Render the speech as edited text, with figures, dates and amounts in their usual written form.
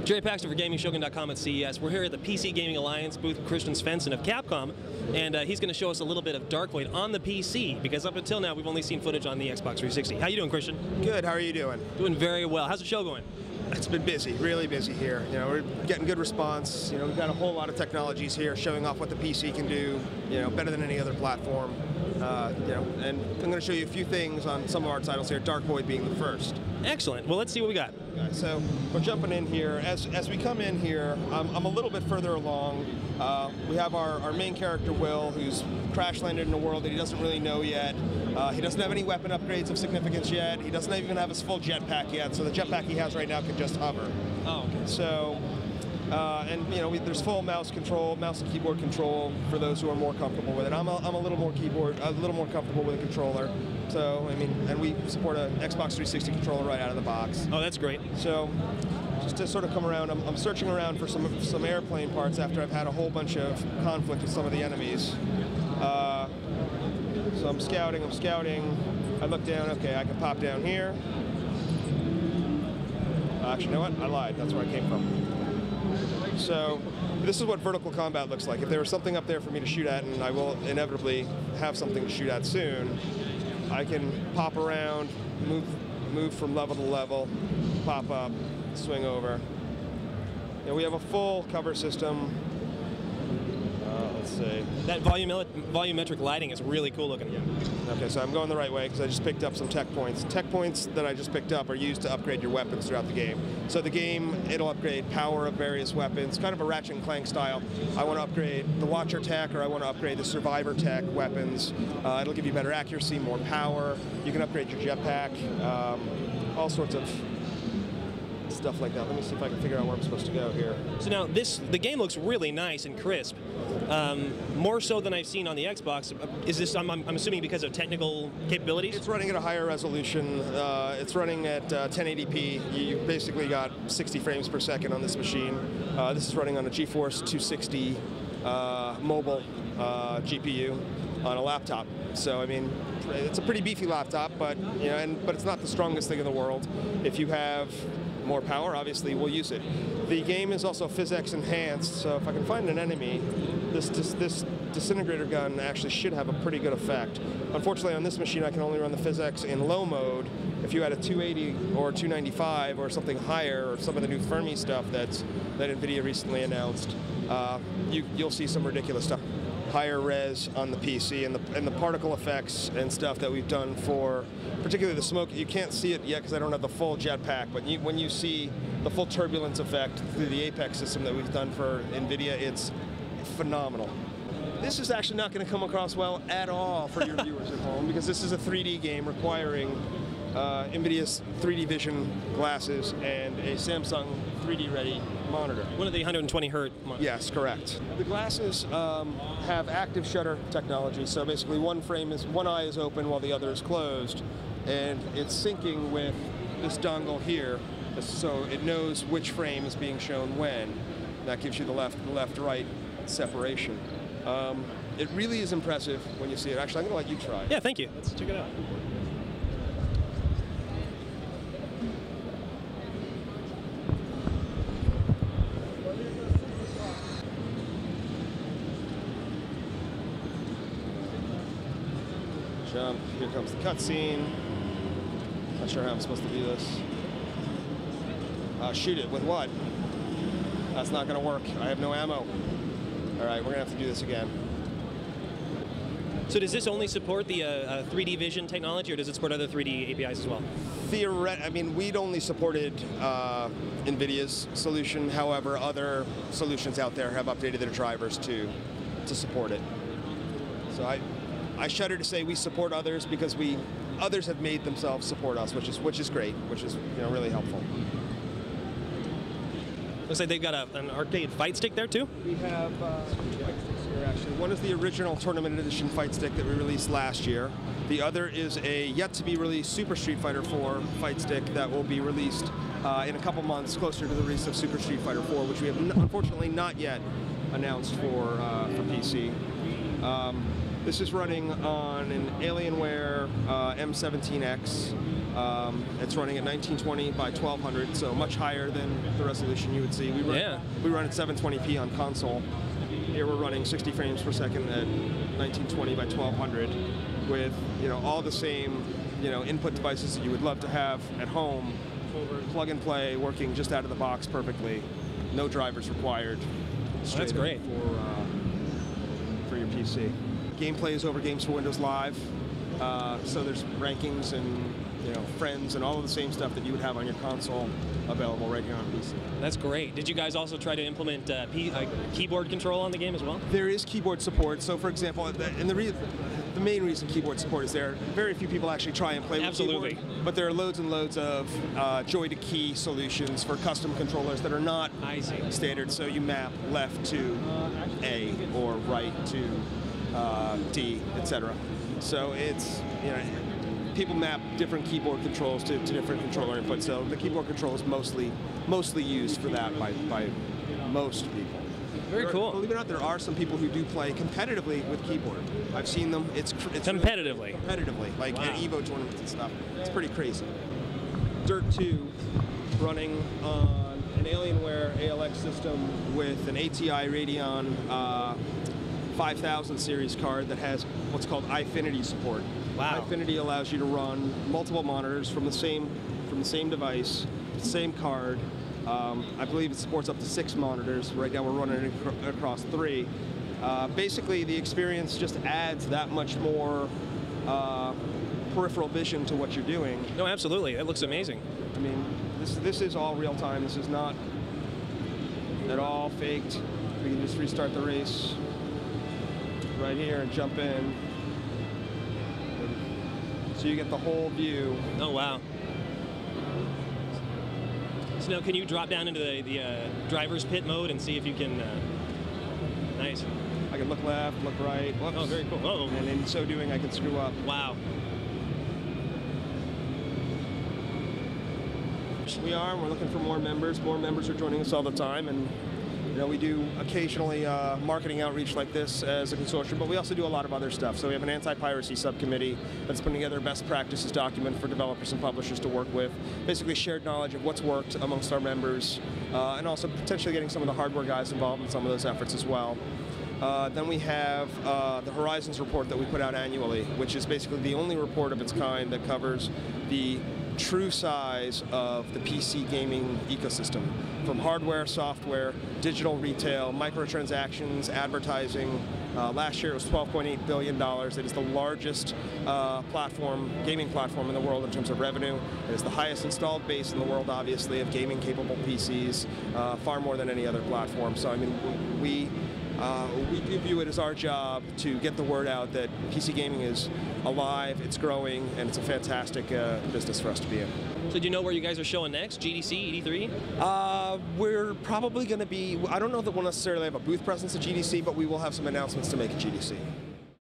Jerry Paxton for GamingShogun.com at CES. We're here at the PC Gaming Alliance booth with Christian Svensson of Capcom, and he's going to show us a little bit of Dark Void on the PC, because up until now we've only seen footage on the Xbox 360. How you doing, Christian? Good, how are you doing? Doing very well. How's the show going? It's been busy, really busy here. You know, we're getting good response. You know, we've got a whole lot of technologies here showing off what the PC can do, you know, better than any other platform. You know, and I'm going to show you a few things on some of our titles here, Dark Void being the first. Excellent. Well, let's see what we got. Okay, so we're jumping in here. As we come in here, I'm a little bit further along. We have our main character, Will, who's crash landed in a world that he doesn't really know yet. He doesn't have any weapon upgrades of significance yet. He doesn't even have his full jetpack yet, so the jetpack he has right now can just hover. Oh, okay. So, and you know, there's full mouse control, mouse and keyboard control for those who are more comfortable with it. I'm a little more comfortable with a controller. So, I mean, and we support an Xbox 360 controller right out of the box. Oh, that's great. So, just to sort of come around, I'm searching around for some airplane parts after I've had a whole bunch of conflict with some of the enemies. So I'm scouting. I look down, okay, I can pop down here. Actually, you know what? I lied. That's where I came from. So this is what vertical combat looks like. If there was something up there for me to shoot at, and I will inevitably have something to shoot at soon, I can pop around, move from level to level, pop up, swing over. And we have a full cover system. Let's see. That volumetric lighting is really cool looking. Okay, so I'm going the right way because I just picked up some tech points. Tech points that I just picked up are used to upgrade your weapons throughout the game. So the game, it'll upgrade power of various weapons, kind of a Ratchet and Clank style. I want to upgrade the Watcher tech, or I want to upgrade the Survivor tech weapons. It'll give you better accuracy, more power. You can upgrade your jetpack, all sorts of stuff like that. Let me see if I can figure out where I'm supposed to go here. So now the game looks really nice and crisp, more so than I've seen on the Xbox. Is this, I'm assuming, because of technical capabilities? It's running at a higher resolution. It's running at 1080p. You basically got 60 frames per second on this machine. This is running on a GeForce 260 mobile GPU on a laptop. So I mean, it's a pretty beefy laptop, but you know, but it's not the strongest thing in the world. If you have more power, obviously we'll use it. The game is also physics enhanced, so if I can find an enemy, this disintegrator gun actually should have a pretty good effect. Unfortunately, on this machine I can only run the physics in low mode. If you had a 280 or 295 or something higher, or some of the new Fermi stuff that NVIDIA recently announced, you'll see some ridiculous stuff. Higher res on the PC, and the particle effects and stuff that we've done for, particularly the smoke. You can't see it yet because I don't have the full jetpack, but when you see the full turbulence effect through the Apex system that we've done for NVIDIA, it's phenomenal. This is actually not going to come across well at all for your viewers at home, because this is a 3D game requiring NVIDIA's 3D vision glasses and a Samsung 3D ready monitor. One of the 120 hertz monitors. Yes, correct. The glasses have active shutter technology, so basically one eye is open while the other is closed, and it's syncing with this dongle here, so it knows which frame is being shown when. That gives you the left-right separation. It really is impressive when you see it. Actually, I'm going to let you try it. Yeah, thank you. Let's check it out. Jump. Here comes the cutscene. Not sure how I'm supposed to do this. Shoot it. With what? That's not going to work. I have no ammo. All right, we're going to have to do this again. So does this only support the 3D vision technology, or does it support other 3D APIs as well? I mean, we'd only supported NVIDIA's solution. However, other solutions out there have updated their drivers to support it. So I shudder to say we support others, because others have made themselves support us, which is great, which is, you know, really helpful. Looks like they've got an arcade fight stick there too. We have fight sticks here actually. One is the original Tournament Edition fight stick that we released last year. The other is a yet to be released Super Street Fighter 4 fight stick that will be released in a couple months, closer to the release of Super Street Fighter 4, which we have unfortunately not yet announced for PC. This is running on an Alienware M17X It's running at 1920 by 1200, so much higher than the resolution you would see. We run at 720p on console. Here we're running 60 frames per second at 1920 by 1200 with all the same input devices that you would love to have at home, plug and play, working just out of the box perfectly. No drivers required. That's great for your PC. Gameplay is over Games for Windows Live, so there's rankings and friends and all of the same stuff that you would have on your console available right here on PC. That's great. Did you guys also try to implement keyboard control on the game as well? There is keyboard support. So, for example, the main reason keyboard support is there, very few people actually try and play with keyboard, but there are loads and loads of joy-to-key solutions for custom controllers that are not standard. So you map left to A or right to D, etc. So it's people map different keyboard controls to different controller inputs. So the keyboard control is mostly used for that by most people. Very cool. Believe it or not, there are some people who do play competitively with keyboard. I've seen them. It's competitively. Really competitively, like at Evo tournaments and stuff. It's pretty crazy. Dirt 2 running on an Alienware ALX system with an ATI Radeon 5000 series card that has what's called iFinity support. Wow. iFinity allows you to run multiple monitors from the same device, same card. I believe it supports up to 6 monitors. Right now we're running it across 3. Basically, the experience just adds that much more peripheral vision to what you're doing. No, absolutely. It looks amazing. I mean, this is all real time. This is not at all faked. We can just restart the race right here and jump in. So you get the whole view. Oh, wow. So now can you drop down into the driver's pit mode and see if you can... Nice. I can look left, look right. Whoops. Oh, very cool. Uh-oh. And in so doing, I can screw up. Wow. We are, and we're looking for more members. More members are joining us all the time, and we do occasionally marketing outreach like this as a consortium, but we also do a lot of other stuff. So we have an anti-piracy subcommittee that's putting together a best practices document for developers and publishers to work with. Basically shared knowledge of what's worked amongst our members, and also potentially getting some of the hardware guys involved in some of those efforts as well. Then we have the Horizons report that we put out annually, which is basically the only report of its kind that covers the true size of the PC gaming ecosystem, from hardware, software, digital retail, microtransactions, advertising. Last year it was $12.8 billion. It is the largest gaming platform in the world in terms of revenue. It is the highest installed base in the world, obviously, of gaming-capable PCs, far more than any other platform. So, I mean, we do view it as our job to get the word out that PC gaming is alive, it's growing, and it's a fantastic business for us to be in. So do you know where you guys are showing next? GDC, E3? We're probably going to be, I don't know that we'll necessarily have a booth presence at GDC, but we will have some announcements to make at GDC.